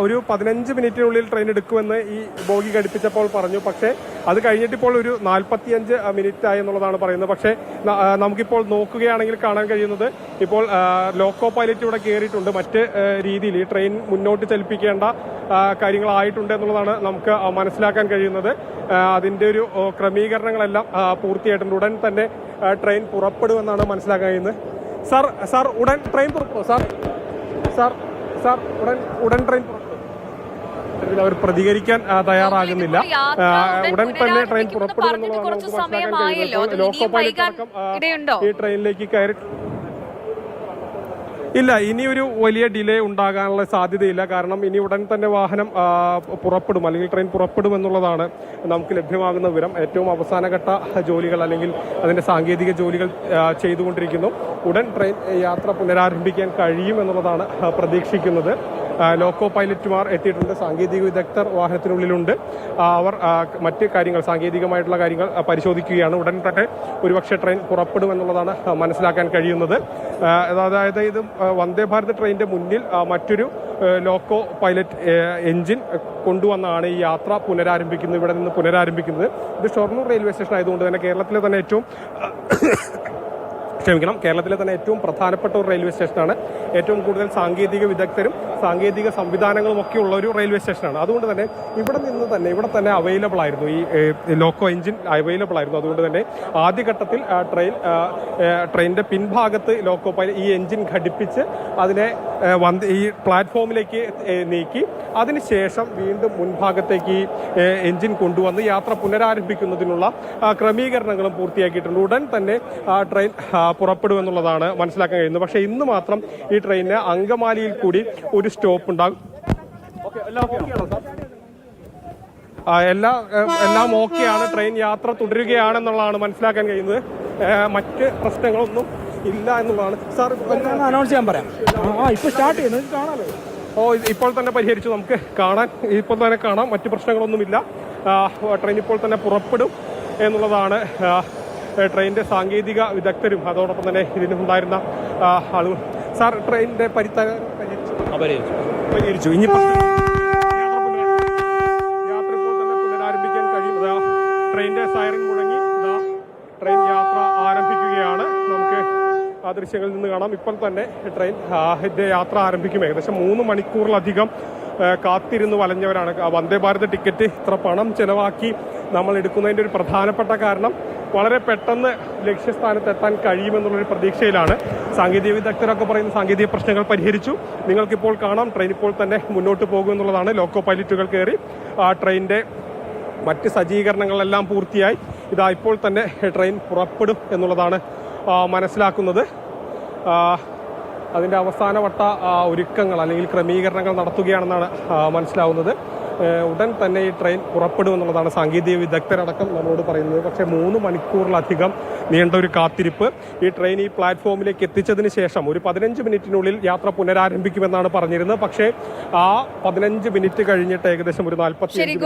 ഒരു 15 മിനിറ്റിനുള്ളിൽ ട്രെയിൻ എടുക്കുമെന്ന് ഈ ബോഗി ഘടിപ്പിച്ചപ്പോൾ പറഞ്ഞു. പക്ഷേ അത് കഴിഞ്ഞിട്ടിപ്പോൾ ഒരു 45 മിനിറ്റ് ആയി എന്നുള്ളതാണ് പറയുന്നത്. പക്ഷേ നമുക്കിപ്പോൾ നോക്കുകയാണെങ്കിൽ കാണാൻ കഴിയുന്നത് ഇപ്പോൾ ലോക്കോ പൈലറ്റ് ഇവിടെ കയറിയിട്ടുണ്ട്. മറ്റ് രീതിയിൽ ഈ ട്രെയിൻ മുന്നോട്ട് ചലിപ്പിക്കേണ്ട കാര്യങ്ങളായിട്ടുണ്ട് എന്നുള്ളതാണ് നമുക്ക് മനസ്സിലാക്കാൻ കഴിയുന്നത്. അതിൻ്റെ ഒരു ക്രമീകരണങ്ങളെല്ലാം പൂർത്തിയായിട്ടുണ്ട്. ഉടൻ തന്നെ ട്രെയിൻ പുറപ്പെടുമെന്നാണ് മനസ്സിലാക്കാൻ കഴിയുന്നത്. സാർ ഉടൻ ട്രെയിൻ പുറപ്പെടും. സാർ ഉടൻ ട്രെയിൻ അവർ പ്രതികരിക്കാൻ തയ്യാറാകുന്നില്ല. ഉടൻ തന്നെ ട്രെയിൻ പുറപ്പെടുമെന്നുള്ളതാണ് ലോക്കോ പൈലറ്റ് അടക്കം ഈ ട്രെയിനിലേക്ക് കയറി. ഇല്ല, ഇനിയൊരു വലിയ ഡിലേ ഉണ്ടാകാനുള്ള സാധ്യതയില്ല. കാരണം ഇനി ഉടൻ തന്നെ വാഹനം പുറപ്പെടും, അല്ലെങ്കിൽ ട്രെയിൻ പുറപ്പെടും എന്നുള്ളതാണ് നമുക്ക് ലഭ്യമാകുന്ന വിവരം. ഏറ്റവും അവസാനഘട്ട ജോലികൾ അല്ലെങ്കിൽ അതിൻ്റെ സാങ്കേതിക ജോലികൾ ചെയ്തുകൊണ്ടിരിക്കുന്നു. ഉടൻ ട്രെയിൻ യാത്ര പുനരാരംഭിക്കാൻ കഴിയും എന്നുള്ളതാണ് പ്രതീക്ഷിക്കുന്നത്. ലോക്കോ പൈലറ്റുമാർ എത്തിയിട്ടുണ്ട്, സാങ്കേതിക വിദഗ്ധർ വാഹനത്തിനുള്ളിലുണ്ട്. അവർ മറ്റ് കാര്യങ്ങൾ, സാങ്കേതികമായിട്ടുള്ള കാര്യങ്ങൾ പരിശോധിക്കുകയാണ്. ഉടൻ തന്നെ ഒരുപക്ഷെ ട്രെയിൻ പുറപ്പെടുമെന്നുള്ളതാണ് മനസ്സിലാക്കാൻ കഴിയുന്നത്. അതായത് ഇത് വന്ദേ ഭാരത് ട്രെയിനിൻ്റെ മുന്നിൽ മറ്റൊരു ലോക്കോ പൈലറ്റ് എഞ്ചിൻ കൊണ്ടുവന്നാണ് ഈ യാത്ര പുനരാരംഭിക്കുന്നത്, ഇവിടെ നിന്ന് പുനരാരംഭിക്കുന്നത്. ഇത് ഷൊർണൂർ റെയിൽവേ സ്റ്റേഷൻ ആയതുകൊണ്ട് തന്നെ കേരളത്തിലെ തന്നെ ഏറ്റവും പ്രധാനപ്പെട്ട ഒരു റെയിൽവേ സ്റ്റേഷനാണ്. ഏറ്റവും കൂടുതൽ സാങ്കേതിക വിദഗ്ധരും സാങ്കേതിക സംവിധാനങ്ങളും ഒക്കെ ഉള്ള ഒരു റെയിൽവേ സ്റ്റേഷനാണ്. അതുകൊണ്ട് തന്നെ ഇവിടെ തന്നെ അവൈലബിൾ ആയിരുന്നു, ഈ ലോക്കോ എഞ്ചിൻ അവൈലബിൾ ആയിരുന്നു. അതുകൊണ്ട് തന്നെ ആദ്യഘട്ടത്തിൽ ട്രെയിനിൻ്റെ പിൻഭാഗത്ത് ലോക്കോ പൈലറ്റ് ഈ എഞ്ചിൻ ഘടിപ്പിച്ച് അതിനെ ഈ പ്ലാറ്റ്ഫോമിലേക്ക് നീക്കി അതിനുശേഷം വീണ്ടും മുൻഭാഗത്തേക്ക് ഈ എഞ്ചിൻ കൊണ്ടുവന്ന് യാത്ര പുനരാരംഭിക്കുന്നതിനുള്ള ക്രമീകരണങ്ങളും പൂർത്തിയാക്കിയിട്ടുണ്ട്. ഉടൻ തന്നെ ട്രെയിൻ പുറപ്പെടുമെന്നുള്ളതാണ് മനസ്സിലാക്കാൻ കഴിയുന്നത്. പക്ഷേ ഇന്ന് മാത്രം ഈ ട്രെയിനിന് അങ്കമാലിയിൽ കൂടി ഒരു സ്റ്റോപ്പ് ഉണ്ടാകും. എല്ലാം ഓക്കെയാണ്. ട്രെയിൻ യാത്ര തുടരുകയാണെന്നുള്ളതാണ് മനസ്സിലാക്കാൻ കഴിയുന്നത്. മറ്റ് പ്രശ്നങ്ങളൊന്നും ഇല്ല എന്നുള്ളതാണ്. സാർ അനൗൺസ് ചെയ്യാൻ പറയാം. ഇപ്പൊ സ്റ്റാർട്ട് ചെയ്യുന്നു, കാണാലോ. ഇപ്പോൾ തന്നെ പരിഹരിച്ചു, നമുക്ക് ഇപ്പോൾ തന്നെ കാണാം. മറ്റ് പ്രശ്നങ്ങളൊന്നുമില്ല. ട്രെയിൻ ഇപ്പോൾ തന്നെ പുറപ്പെടും എന്നുള്ളതാണ് ട്രെയിനിന്റെ സാങ്കേതിക വിദഗ്ധരും അതോടൊപ്പം തന്നെ ഇതിനുണ്ടായിരുന്ന ആളുകൾ. സാർ ട്രെയിനിന്റെ പരിഹരിച്ചു. ഇനി യാത്ര ഇപ്പോൾ തന്നെ പുനരാരംഭിക്കാൻ കഴിയും. ട്രെയിനിന്റെ സൈറൻ മുഴങ്ങി ട്രെയിൻ യാത്ര ആരംഭിക്കുകയാണ്. നമുക്ക് ആ ദൃശ്യങ്ങളിൽ നിന്ന് കാണാം. ഇപ്പോൾ തന്നെ ട്രെയിൻ യാത്ര ആരംഭിക്കും. ഏകദേശം 3 മണിക്കൂറിലധികം കാത്തിരുന്ന് വലഞ്ഞവരാണ്. വന്ദേ ഭാരത് ടിക്കറ്റ് ഇത്ര പണം ചെലവാക്കി നമ്മൾ എടുക്കുന്നതിൻ്റെ ഒരു പ്രധാനപ്പെട്ട കാരണം വളരെ പെട്ടെന്ന് ലക്ഷ്യസ്ഥാനത്ത് എത്താൻ കഴിയുമെന്നുള്ളൊരു പ്രതീക്ഷയിലാണ്. സാങ്കേതിക വിദഗ്ധരൊക്കെ പറയുന്ന സാങ്കേതിക പ്രശ്നങ്ങൾ പരിഹരിച്ചു. നിങ്ങൾക്കിപ്പോൾ കാണാം ട്രെയിൻ ഇപ്പോൾ തന്നെ മുന്നോട്ട് പോകുമെന്നുള്ളതാണ്. ലോക്കോ പൈലറ്റുകൾ കയറി ട്രെയിനിൻ്റെ മറ്റ് സജ്ജീകരണങ്ങളെല്ലാം പൂർത്തിയായി. ഇപ്പോൾ തന്നെ ട്രെയിൻ പുറപ്പെടും എന്നുള്ളതാണ് മനസ്സിലാക്കുന്നത്. അതിൻ്റെ അവസാനവട്ട ഒരുക്കങ്ങൾ അല്ലെങ്കിൽ ക്രമീകരണങ്ങൾ നടത്തുകയാണെന്നാണ് മനസ്സിലാവുന്നത്. ഉടൻ തന്നെ ഈ ട്രെയിൻ പുറപ്പെടുമെന്നുള്ളതാണ് സാങ്കേതിക വിദഗ്ധരടക്കം നമ്മളോട് പറയുന്നത്. പക്ഷേ 3 മണിക്കൂറിലധികം നീണ്ട ഒരു കാത്തിരിപ്പ്. ഈ ട്രെയിൻ ഈ പ്ലാറ്റ്ഫോമിലേക്ക് എത്തിച്ചതിന് ശേഷം ഒരു 15 മിനിറ്റിനുള്ളിൽ യാത്ര പുനരാരംഭിക്കുമെന്നാണ് പറഞ്ഞിരുന്നത്. പക്ഷേ ആ 15 മിനിറ്റ് കഴിഞ്ഞിട്ട് ഏകദേശം ഒരു 45 മിനിറ്റ്